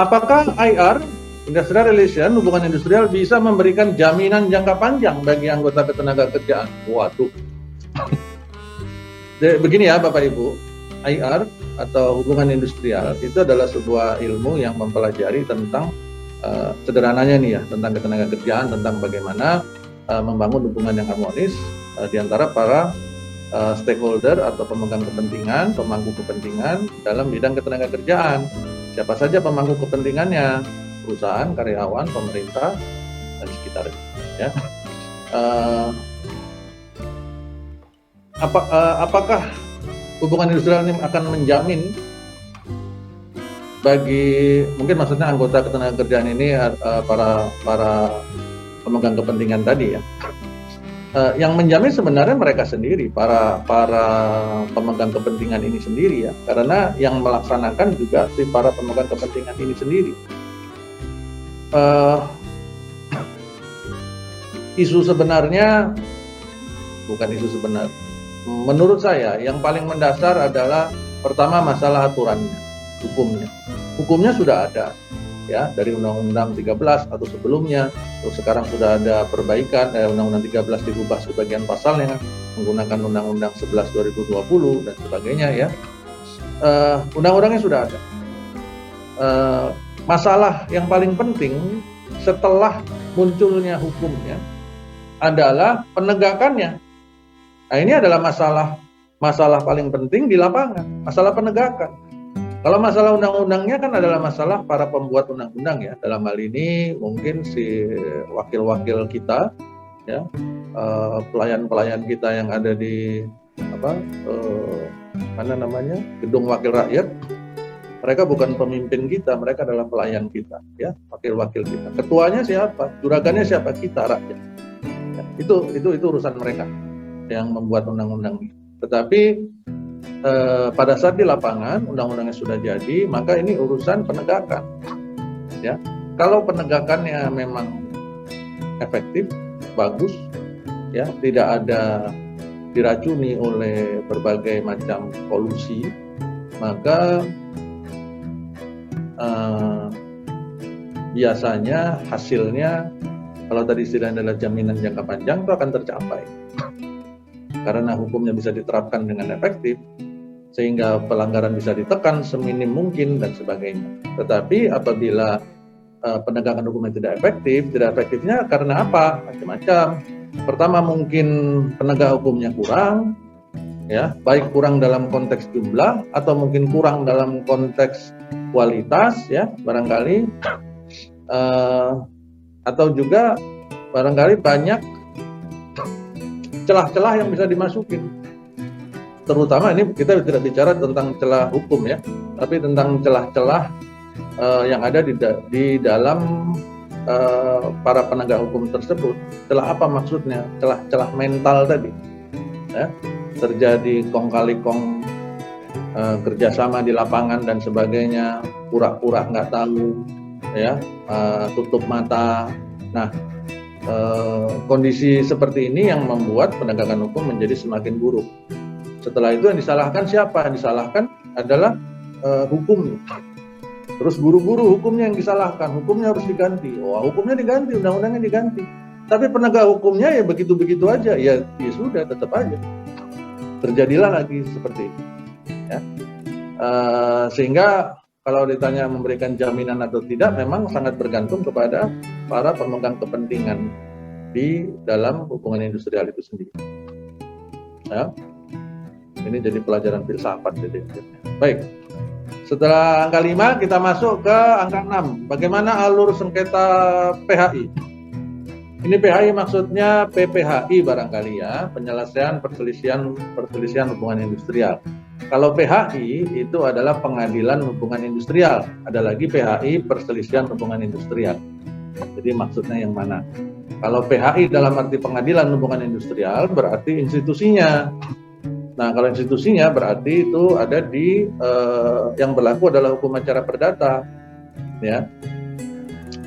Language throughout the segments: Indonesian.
Apakah IR, Industrial Relation, hubungan industrial, bisa memberikan jaminan jangka panjang bagi anggota ketenaga kerjaan? Waduh. Begini ya Bapak Ibu, IR atau hubungan industrial itu adalah sebuah ilmu yang mempelajari tentang sederhananya nih ya, tentang ketenaga kerjaan, tentang bagaimana membangun hubungan yang harmonis di antara para stakeholder atau pemegang kepentingan, pemangku kepentingan dalam bidang ketenaga kerjaan. Siapa saja pemangku kepentingannya? Perusahaan, karyawan, pemerintah, dan sekitarnya. Ya. Apakah hubungan industrial ini akan menjamin bagi, mungkin maksudnya anggota ketenaga kerjaan ini para pemegang kepentingan tadi ya, yang menjamin sebenarnya mereka sendiri, para pemegang kepentingan ini sendiri ya, karena yang melaksanakan juga si para pemegang kepentingan ini sendiri. Isu sebenarnya, bukan isu sebenarnya, menurut saya yang paling mendasar adalah pertama masalah aturannya, hukumnya sudah ada ya, dari Undang-Undang 13 atau sebelumnya, terus sekarang sudah ada perbaikan, Undang-Undang 13 diubah sebagian pasalnya menggunakan Undang-Undang 11 2020 dan sebagainya ya. Undang-undangnya sudah ada. Masalah yang paling penting setelah munculnya hukumnya adalah penegakannya. Nah, ini adalah masalah paling penting di lapangan, masalah penegakan. Kalau masalah undang-undangnya kan adalah masalah para pembuat undang-undang ya. Dalam hal ini mungkin si wakil-wakil kita ya, pelayan-pelayan kita yang ada di gedung wakil rakyat. Mereka bukan pemimpin kita, mereka adalah pelayan kita ya, wakil-wakil kita. Ketuanya siapa? Juragannya siapa? Kita rakyat. Ya, itu urusan mereka yang membuat undang-undang ini. Tetapi pada saat di lapangan undang-undangnya sudah jadi, maka ini urusan penegakan. Ya, kalau penegakannya memang efektif, bagus, ya, tidak ada diracuni oleh berbagai macam polusi, maka biasanya hasilnya, kalau tadi istilahnya adalah jaminan jangka panjang, itu akan tercapai. Karena hukumnya bisa diterapkan dengan efektif, sehingga pelanggaran bisa ditekan seminim mungkin dan sebagainya. Tetapi apabila penegakan hukumnya tidak efektifnya karena apa? Macam-macam. Pertama, mungkin penegak hukumnya kurang, ya, baik kurang dalam konteks jumlah atau mungkin kurang dalam konteks kualitas, ya, barangkali, atau juga barangkali banyak celah-celah yang bisa dimasukin. Terutama ini kita tidak bicara tentang celah hukum ya, tapi tentang celah-celah yang ada di dalam para penegak hukum tersebut. Celah apa maksudnya? Celah-celah mental tadi. Ya, terjadi kong kali kong, kerjasama di lapangan dan sebagainya, pura-pura nggak tahu, ya, tutup mata. Nah, kondisi seperti ini yang membuat penegakan hukum menjadi semakin buruk. Setelah itu yang disalahkan siapa? Yang disalahkan adalah hukum. Terus guru-guru hukumnya yang disalahkan, hukumnya harus diganti. Wah, hukumnya diganti, undang-undangnya diganti. Tapi penegak hukumnya ya begitu-begitu aja, ya sudah, tetap aja. Terjadilah lagi seperti itu. Ya. Sehingga kalau ditanya memberikan jaminan atau tidak, memang sangat bergantung kepada para pemegang kepentingan di dalam hubungan industrial itu sendiri. Ya. Ini jadi pelajaran filsafat. Baik. Setelah angka 5, kita masuk ke angka 6. Bagaimana alur sengketa PHI? Ini PHI maksudnya PPHI barangkali ya, penyelesaian perselisihan hubungan industrial. Kalau PHI itu adalah pengadilan hubungan industrial. Ada lagi PHI perselisihan hubungan industrial. Jadi maksudnya yang mana? Kalau PHI dalam arti pengadilan hubungan industrial berarti institusinya. Nah, kalau institusinya berarti itu ada di yang berlaku adalah hukum acara perdata, ya.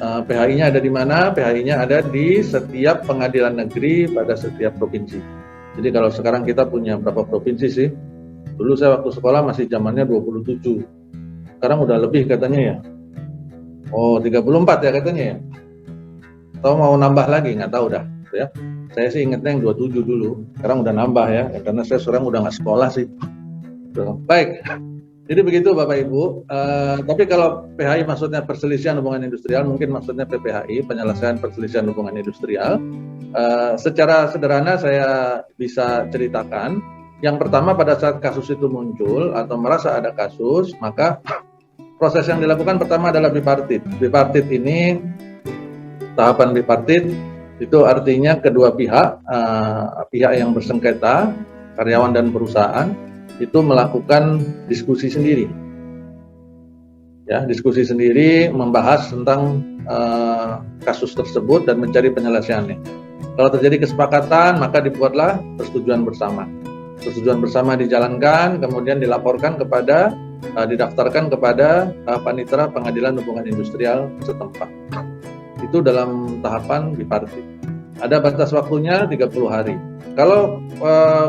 PHI-nya ada di mana? PHI-nya ada di setiap pengadilan negeri pada setiap provinsi. Jadi kalau sekarang kita punya berapa provinsi sih? Dulu saya waktu sekolah masih zamannya 27. Sekarang udah lebih katanya ya. Oh, 34 ya katanya ya? Atau mau nambah lagi, nggak tahu dah ya. Saya sih ingetnya yang 27 dulu, sekarang udah nambah ya, karena saya sekarang udah nggak sekolah sih. Baik, jadi begitu Bapak Ibu. Tapi kalau PHI maksudnya perselisihan hubungan industrial, mungkin maksudnya PPHI, penyelesaian perselisihan hubungan industrial. Secara sederhana saya bisa ceritakan. Yang pertama, pada saat kasus itu muncul atau merasa ada kasus, maka proses yang dilakukan pertama adalah bipartit. Bipartit ini, tahapan bipartit itu artinya kedua pihak, pihak yang bersengketa, karyawan dan perusahaan, itu melakukan diskusi sendiri. Ya, diskusi sendiri membahas tentang kasus tersebut dan mencari penyelesaiannya. Kalau terjadi kesepakatan, maka dibuatlah persetujuan bersama. Persetujuan bersama dijalankan, kemudian dilaporkan kepada, didaftarkan kepada Panitera Pengadilan Hubungan Industrial setempat. Itu dalam tahapan bipartit. Ada batas waktunya 30 hari. Kalau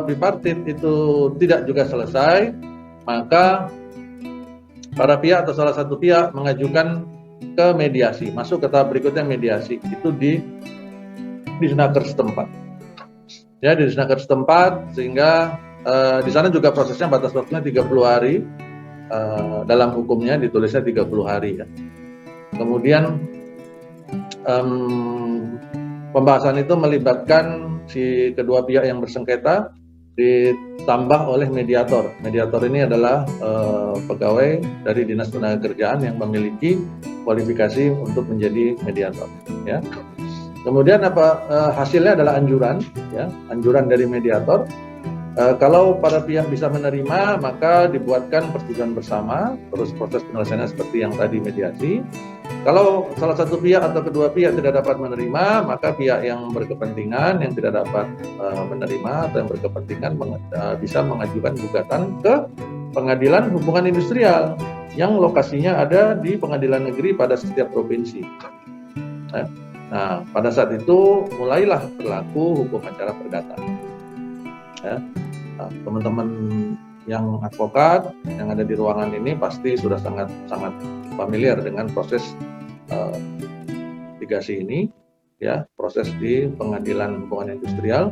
bipartit itu tidak juga selesai, maka para pihak atau salah satu pihak mengajukan ke mediasi, masuk ke tahap berikutnya mediasi, itu di Disnaker setempat. Ya, di Disnaker setempat, sehingga di sana juga prosesnya batas waktunya 30 hari, dalam hukumnya ditulisnya 30 hari ya. Kemudian pembahasan itu melibatkan si kedua pihak yang bersengketa, ditambah oleh mediator. Mediator ini adalah pegawai dari Dinas Tenagakerjaan yang memiliki kualifikasi untuk menjadi mediator. Ya. Kemudian hasilnya adalah anjuran, ya, anjuran dari mediator. Kalau para pihak bisa menerima, maka dibuatkan persetujuan bersama, terus proses penyelesaiannya seperti yang tadi mediasi. Kalau salah satu pihak atau kedua pihak tidak dapat menerima, maka pihak yang berkepentingan yang tidak dapat menerima atau yang berkepentingan bisa mengajukan gugatan ke Pengadilan Hubungan Industrial yang lokasinya ada di pengadilan negeri pada setiap provinsi. Nah, pada saat itu mulailah berlaku hukum acara perdata. Ya. Nah, teman-teman yang advokat yang ada di ruangan ini pasti sudah sangat familiar dengan proses litigasi ini, ya, proses di Pengadilan Hubungan Industrial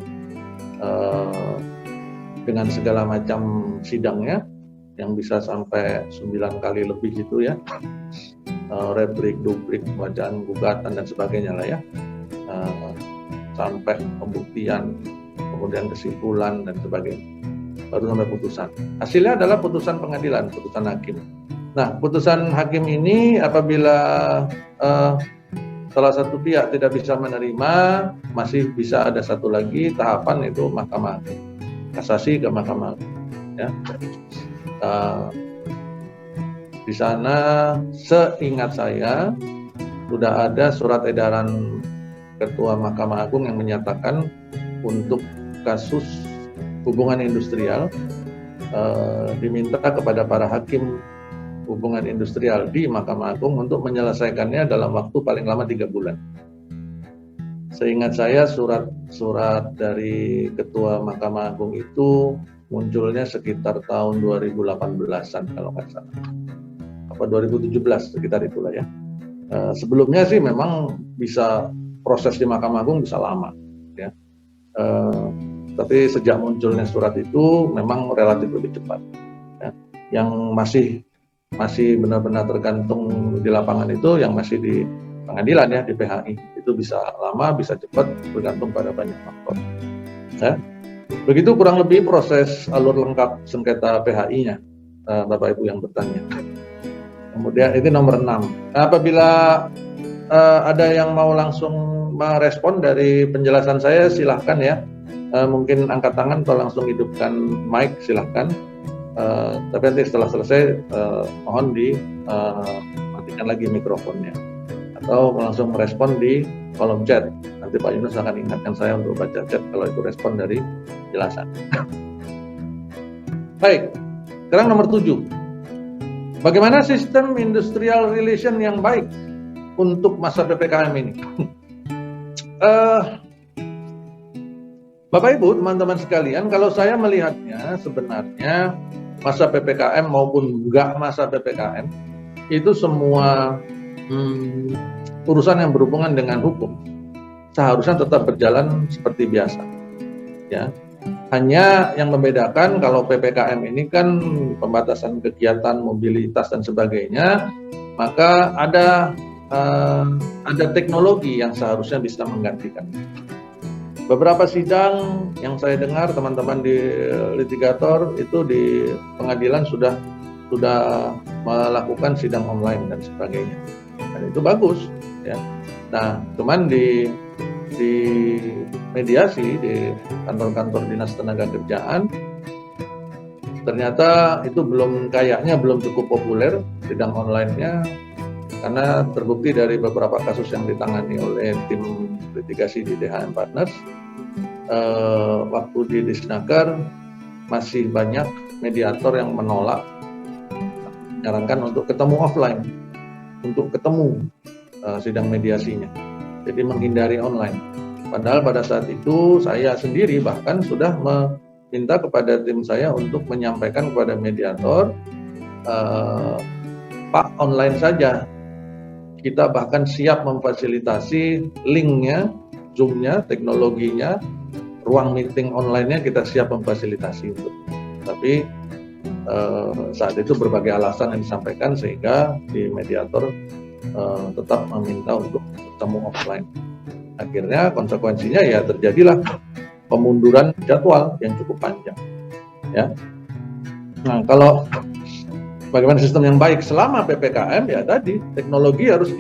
dengan segala macam sidangnya yang bisa sampai 9 kali lebih gitu ya, replik, duplik, bacaan gugatan dan sebagainya lah ya, sampai pembuktian, kemudian kesimpulan dan sebagainya, baru sampai putusan. Hasilnya adalah putusan pengadilan, putusan hakim. Nah, putusan hakim ini apabila salah satu pihak tidak bisa menerima, masih bisa ada satu lagi tahapan, itu Mahkamah Kasasi ke Mahkamah Agung. Ya. Di sana seingat saya sudah ada surat edaran Ketua Mahkamah Agung yang menyatakan untuk kasus hubungan industrial diminta kepada para hakim hubungan industrial di Mahkamah Agung untuk menyelesaikannya dalam waktu paling lama 3 bulan. Seingat saya surat dari Ketua Mahkamah Agung itu munculnya sekitar tahun 2018-an kalau nggak salah, apa 2017 sekitar itulah ya. Sebelumnya sih memang bisa proses di Mahkamah Agung bisa lama ya. Tapi sejak munculnya surat itu memang relatif lebih cepat ya. Yang masih benar-benar tergantung di lapangan itu yang masih di pengadilan ya, di PHI, itu bisa lama bisa cepat bergantung pada banyak faktor ya. Begitu kurang lebih proses alur lengkap sengketa PHI-nya, Bapak Ibu yang bertanya. Kemudian itu nomor 6. Apabila ada yang mau langsung merespon dari penjelasan saya, silahkan ya. Mungkin angkat tangan atau langsung hidupkan mic, silahkan. Tapi nanti setelah selesai mohon matikan lagi mikrofonnya. Atau langsung merespon di kolom chat. Nanti Pak Yunus akan ingatkan saya untuk baca chat kalau itu respon dari penjelasan. Baik, sekarang nomor 7. Bagaimana sistem industrial relation yang baik untuk masa PPKM ini? Bapak Ibu, teman-teman sekalian, kalau saya melihatnya sebenarnya masa PPKM maupun enggak masa PPKM itu semua urusan yang berhubungan dengan hukum seharusnya tetap berjalan seperti biasa, ya. Hanya yang membedakan kalau PPKM ini kan pembatasan kegiatan, mobilitas dan sebagainya, maka ada teknologi yang seharusnya bisa menggantikan. Beberapa sidang yang saya dengar teman-teman di litigator itu di pengadilan sudah melakukan sidang online dan sebagainya, dan itu bagus, ya. Nah, cuman di mediasi di kantor-kantor dinas tenaga kerjaan ternyata itu kayaknya belum cukup populer sidang online-nya, karena terbukti dari beberapa kasus yang ditangani oleh tim litigasi di DHM Partners, waktu di Disnaker masih banyak mediator yang menolak, menyarankan untuk ketemu offline, untuk ketemu sidang mediasinya, jadi menghindari online. Padahal pada saat itu saya sendiri bahkan sudah meminta kepada tim saya untuk menyampaikan kepada mediator, Pak, online saja. Kita bahkan siap memfasilitasi linknya, Zoom-nya, teknologinya, ruang meeting online-nya kita siap memfasilitasi itu. Tapi saat itu berbagai alasan yang disampaikan sehingga di mediator tetap meminta untuk ketemu offline. Akhirnya konsekuensinya ya terjadilah pemunduran jadwal yang cukup panjang, ya. Nah, kalau bagaimana sistem yang baik selama PPKM, ya tadi teknologi harus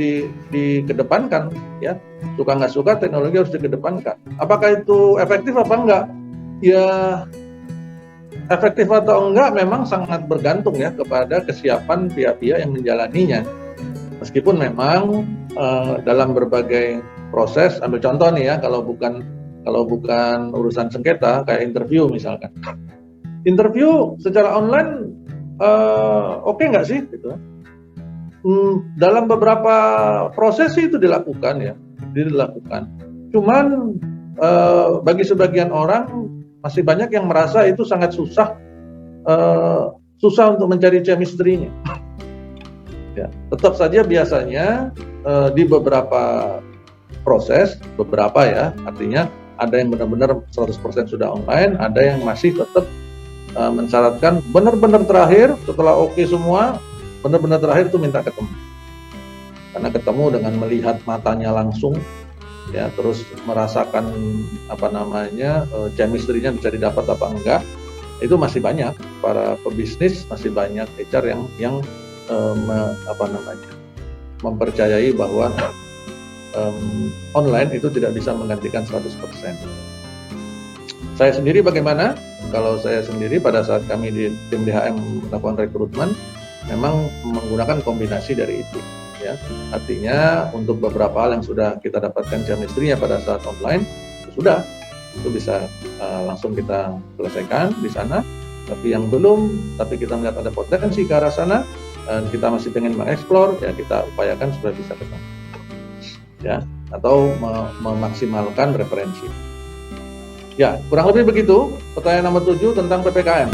dikedepankan, ya. Suka nggak suka teknologi harus dikedepankan. Apakah itu efektif apa enggak? Ya, efektif atau enggak memang sangat bergantung ya kepada kesiapan pihak-pihak yang menjalaninya. Meskipun memang dalam berbagai proses, ambil contoh nih ya, kalau bukan urusan sengketa kayak interview misalkan. Interview secara online oke nggak sih gitu. Dalam beberapa proses itu dilakukan. Cuman bagi sebagian orang masih banyak yang merasa itu sangat susah untuk mencari chemistry-nya. Ya, tetap saja biasanya di beberapa proses, ya, artinya ada yang benar-benar 100% sudah online, ada yang masih tetap mensyaratkan benar-benar terakhir setelah oke semua, benar-benar terakhir itu minta ketemu. Karena ketemu dengan melihat matanya langsung, ya, terus merasakan chemistry-nya bisa didapat apa enggak, itu masih banyak para pebisnis, masih banyak HR yang mempercayai bahwa online itu tidak bisa menggantikan 100%. Saya sendiri bagaimana? Kalau saya sendiri pada saat kami di tim DHM melakukan rekrutmen, memang menggunakan kombinasi dari itu, ya. Artinya untuk beberapa hal yang sudah kita dapatkan chemistry-nya pada saat online, itu bisa langsung kita selesaikan di sana. Tapi yang belum, tapi kita melihat ada potensi ke arah sana, dan kita masih pengen mengeksplor, ya kita upayakan supaya bisa ketemu, ya, atau memaksimalkan referensi. Ya, kurang lebih begitu pertanyaan nomor 7 tentang PPKM.